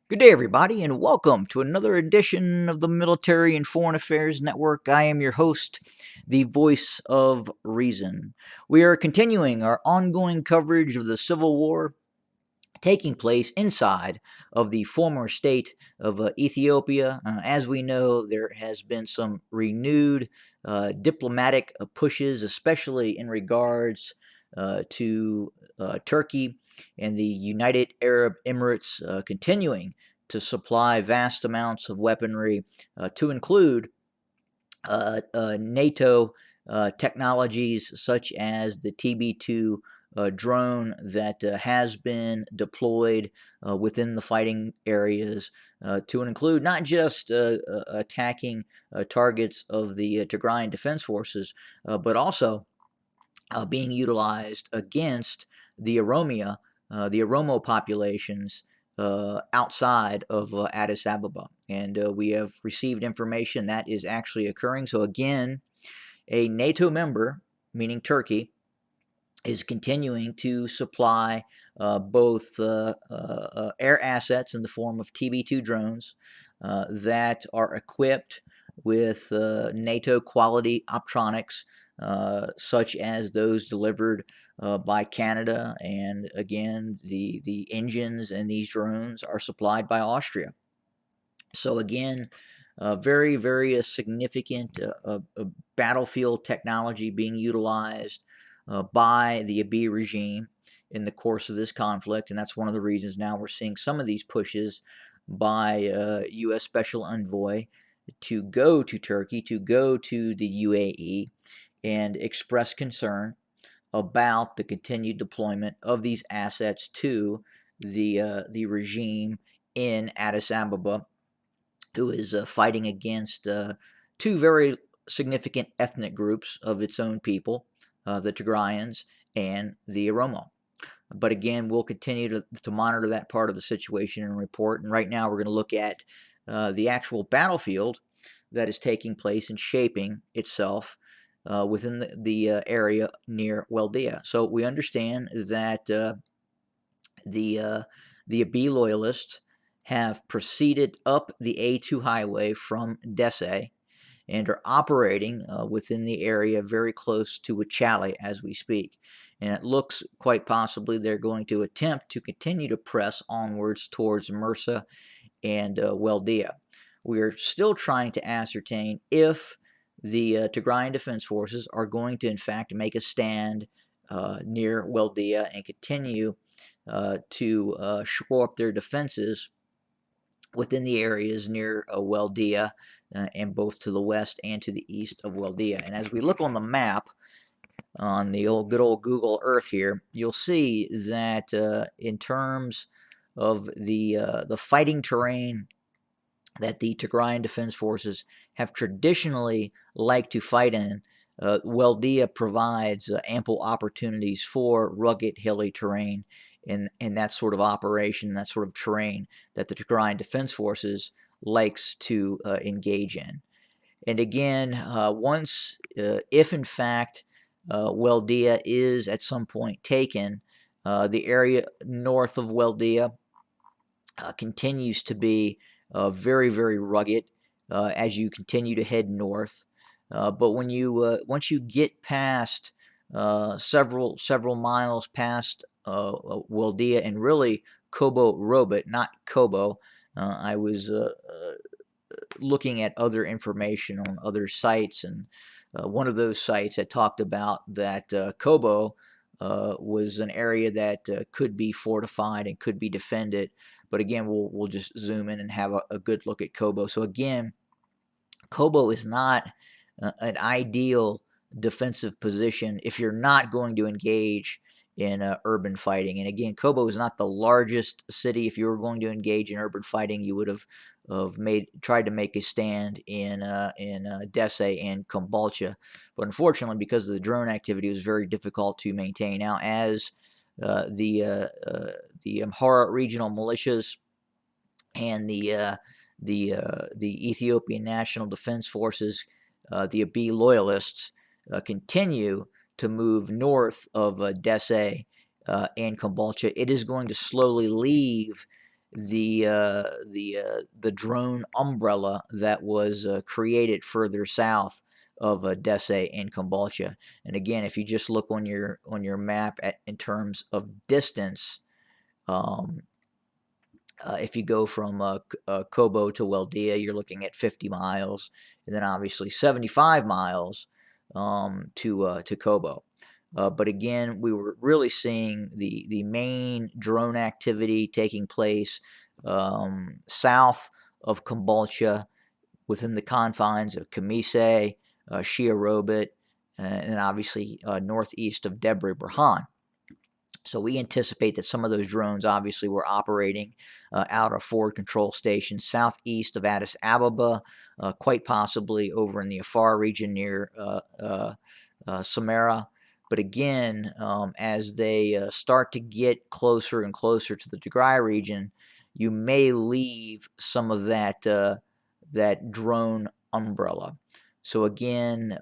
Good day, everybody, and welcome to another edition of the Military and Foreign Affairs Network. I am your host, the voice of reason. We are continuing our ongoing coverage of the Civil War taking place inside of the former state of Ethiopia. As we know, there has been some renewed diplomatic pushes, especially in regards to Turkey and the United Arab Emirates continuing to supply vast amounts of weaponry to include NATO technologies such as the TB2 drone that has been deployed within the fighting areas to include not just attacking targets of the Tigrayan Defense Forces, but also being utilized against the Oromo populations outside of Addis Ababa. And we have received information that is actually occurring. So, again, a NATO member, meaning Turkey, is continuing to supply both air assets in the form of TB2 drones that are equipped with NATO quality optronics, such as those delivered by Canada. And again, the engines and these drones are supplied by Austria. So, again, very, very significant battlefield technology being utilized by the Abiy regime in the course of this conflict. And that's one of the reasons now we're seeing some of these pushes by U.S. Special Envoy to go to Turkey, to go to the UAE, and express concern about the continued deployment of these assets to the regime in Addis Ababa, who is fighting against two very significant ethnic groups of its own people, the Tigrayans and the Oromo. But again, we'll continue to monitor that part of the situation and report. And right now, we're going to look at the actual battlefield that is taking place and shaping itself within the area near Weldiya. So we understand that the Abiy loyalists have proceeded up the A2 highway from Dese and are operating within the area very close to Wachali as we speak. And it looks quite possibly they're going to attempt to continue to press onwards towards Mersa and Weldiya. We are still trying to ascertain if the Tigrayan Defense Forces are going to, in fact, make a stand near Weldiya and continue to shore up their defenses within the areas near Weldiya, and both to the west and to the east of Weldiya. And as we look on the map, on the good old Google Earth here, you'll see that in terms of the fighting terrain that the Tigrayan Defense Forces have traditionally liked to fight in, Weldiya provides ample opportunities for rugged, hilly terrain in that sort of operation, that sort of terrain that the Tigrayan Defense Forces likes to engage in. And again, if in fact Weldiya is at some point taken, the area north of Weldiya continues to be very, very rugged as you continue to head north. But when you once you get past several miles past Weldiya and really Kobo Robot, not Kobo, I was looking at other information on other sites, and one of those sites had talked about that Kobo was an area that could be fortified and could be defended. But again, we'll just zoom in and have a good look at Kobo. So again, Kobo is not an ideal defensive position if you're not going to engage in urban fighting. And again, Kobo is not the largest city. If you were going to engage in urban fighting, you would have tried to make a stand in Dese and Kombolcha. But unfortunately, because of the drone activity, it was very difficult to maintain. Now, as the Amhara regional militias and the Ethiopian National Defense Forces, the Abiy loyalists, continue to move north of Dese and Kombolcha, it is going to slowly leave the drone umbrella that was created further south of Dese and Kombolcha. And again, if you just look on your map in terms of distance, um, if you go from Kobo to Weldiya, you're looking at 50 miles, and then obviously 75 miles to Kobo. But again, we were really seeing the main drone activity taking place south of Kombolcha, within the confines of Kamise, Shia and obviously northeast of Debre Berhan. So we anticipate that some of those drones obviously were operating out of forward control stations southeast of Addis Ababa, quite possibly over in the Afar region near Samara. But again, as they start to get closer and closer to the Tigray region, you may leave some of that drone umbrella. So again,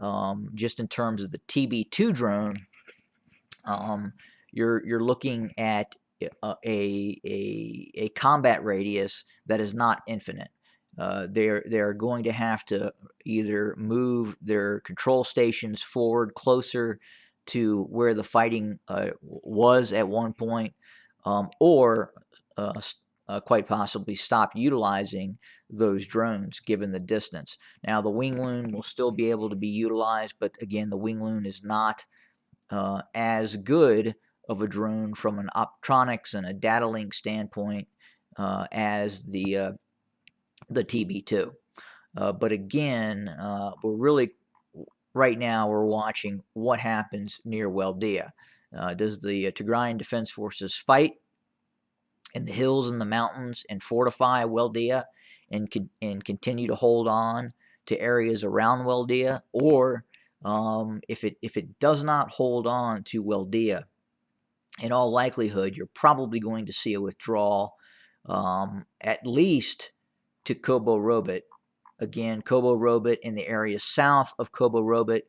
just in terms of the TB2 drone, you're looking at a combat radius that is not infinite. They're going to have to either move their control stations forward closer to where the fighting was at one point, or quite possibly stop utilizing those drones given the distance. Now, the wing loon will still be able to be utilized, but again, the wing loon is not as good of a drone from an optronics and a data link standpoint as the TB2. But again, we're really right now we're watching what happens near Weldiya. Does the Tigrayan Defense Forces fight in the hills and the mountains and fortify Weldiya and continue to hold on to areas around Weldiya, or if it does not hold on to Weldiya, in all likelihood, you're probably going to see a withdrawal, at least to Kobo Robot. Again, Kobo Robot in the area south of Kobo Robot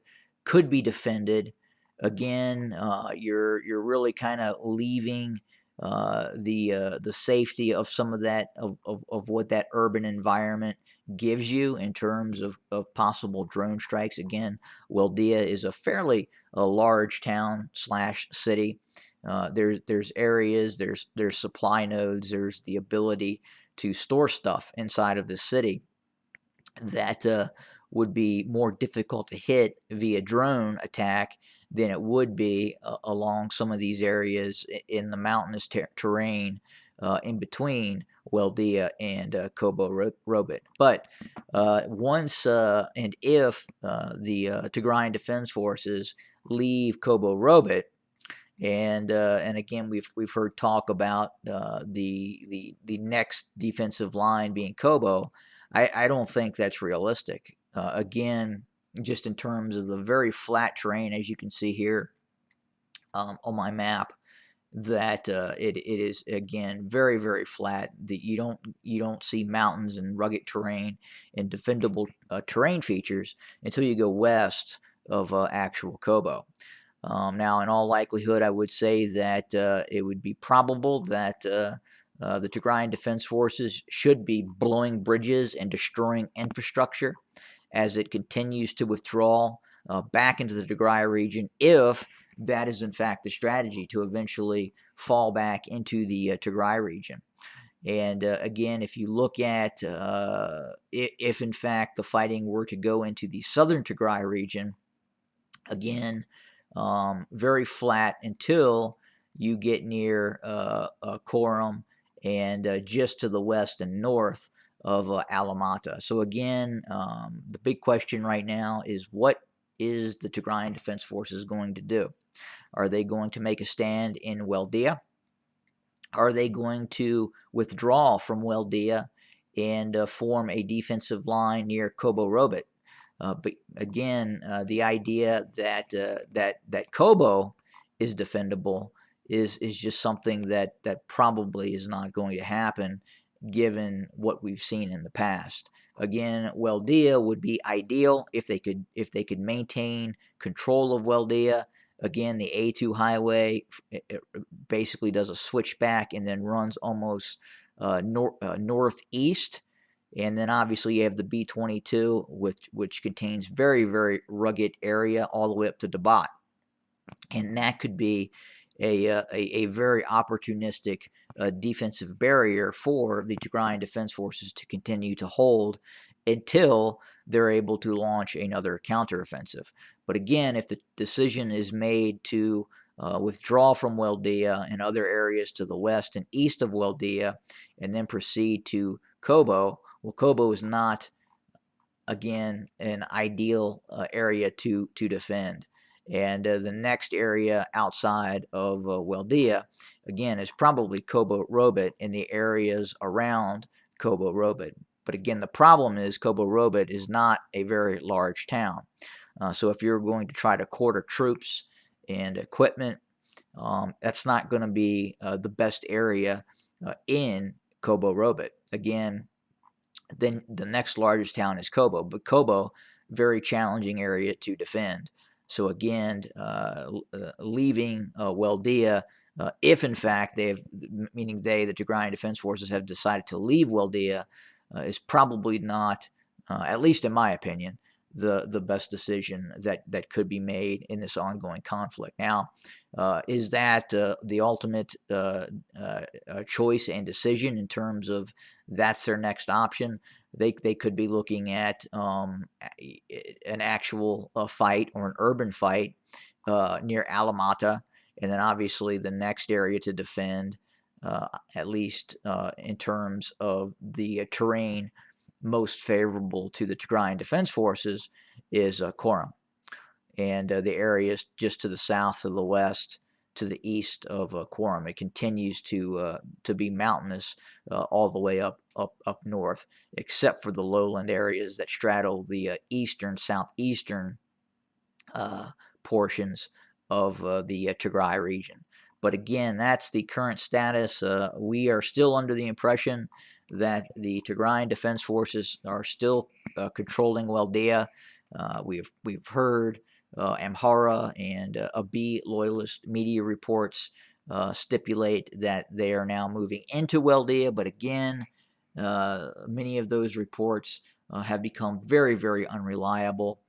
could be defended. Again, you're really kind of leaving the safety of some of that of what that urban environment gives you in terms of possible drone strikes. Again, Weldiya is a fairly large town / city. There's areas, there's supply nodes, there's the ability to store stuff inside of the city that would be more difficult to hit via drone attack than it would be along some of these areas in the mountainous terrain in between Weldiya and Kobo Robot. But once and if the Tigrayan Defense Forces leave Kobo Robot, and again, we've heard talk about the next defensive line being Kobo. I don't think that's realistic. Again, just in terms of the very flat terrain, as you can see here on my map, that it is again very flat. That you don't see mountains and rugged terrain and defendable terrain features until you go west of actual Kobo. Now, in all likelihood, I would say that it would be probable that the Tigrayan Defense Forces should be blowing bridges and destroying infrastructure as it continues to withdraw back into the Tigray region, if that is in fact the strategy, to eventually fall back into the Tigray region. And again, if you look at if in fact the fighting were to go into the southern Tigray region, again, very flat until you get near Coram and just to the west and north of Alamata. So again, the big question right now is, what is the Tigrayan Defense Forces going to do? Are they going to make a stand in Weldiya? Are they going to withdraw from Weldiya and form a defensive line near Kobo Robot? But again, the idea that that Kobo is defendable is just something that probably is not going to happen, given what we've seen in the past. Again, Weldiya would be ideal if they could maintain control of Weldiya. Again, the A2 highway it basically does a switchback and then runs almost northeast. And then obviously you have the B-22, which contains very, very rugged area all the way up to Dabat. And that could be a very opportunistic defensive barrier for the Tigrayan Defense Forces to continue to hold until they're able to launch another counteroffensive. But again, if the decision is made to withdraw from Weldiya and other areas to the west and east of Weldiya and then proceed to Kobo, well, Kobo is not, again, an ideal area to defend. And the next area outside of Weldiya, again, is probably Kobo Robot and the areas around Kobo Robot. But again, the problem is Kobo Robot is not a very large town. So if you're going to try to quarter troops and equipment, that's not going to be the best area in Kobo Robot. Again, then the next largest town is Kobo, but Kobo, very challenging area to defend. So again, leaving Weldiya, if in fact they have, meaning the Tigrayan Defense Forces have decided to leave Weldiya, is probably not, at least in my opinion, the best decision that could be made in this ongoing conflict. Now, is that the ultimate choice and decision in terms of that's their next option? They could be looking at an actual fight or an urban fight near Alamata, and then obviously the next area to defend, at least in terms of the terrain most favorable to the Tigrayan Defense Forces, is Koram. And the areas just to the south, to the west, to the east of Koram. It continues to be mountainous all the way up north, except for the lowland areas that straddle the eastern, southeastern portions of the Tigray region. But again, that's the current status. We are still under the impression that the Tigrayan Defense Forces are still controlling Weldiya. We've heard Amhara and Abiy loyalist media reports stipulate that they are now moving into Weldiya, but again, many of those reports have become very, very unreliable.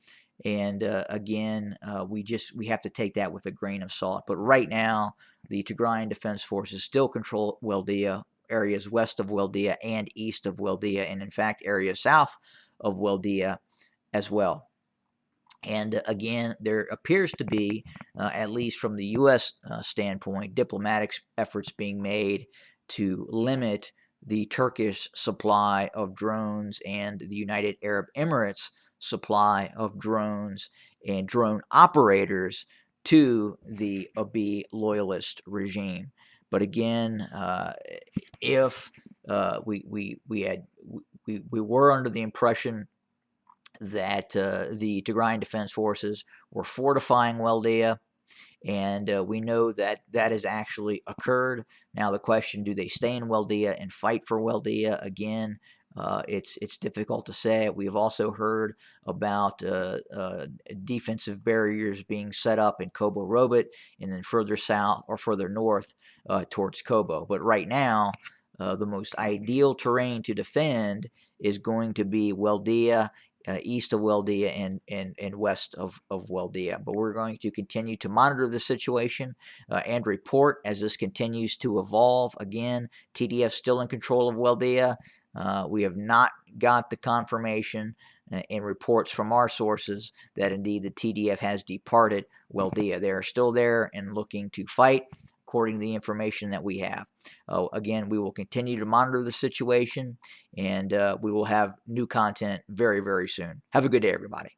And again, we have to take that with a grain of salt. But right now, the Tigrayan Defense Forces still control Weldiya, areas west of Weldiya and east of Weldiya, and in fact, areas south of Weldiya as well. And again, there appears to be, at least from the U.S. Standpoint, diplomatic efforts being made to limit the Turkish supply of drones and the United Arab Emirates supply of drones and drone operators to the Abiy loyalist regime. But again, if we were under the impression that the Tigrayan Defense Forces were fortifying Weldiya, and we know that that has actually occurred. Now the question, do they stay in Weldiya and fight for Weldiya? Again, it's difficult to say. We've also heard about defensive barriers being set up in Kobo Robot and then further south or further north towards Kobo. But right now, the most ideal terrain to defend is going to be Weldiya, east of Weldiya and west of Weldiya. But we're going to continue to monitor the situation and report as this continues to evolve. Again, TDF still in control of Weldiya. We have not got the confirmation and reports from our sources that indeed the TDF has departed Weldiya. They are still there and looking to fight according to the information that we have. Again, we will continue to monitor the situation, and we will have new content very, very soon. Have a good day, everybody.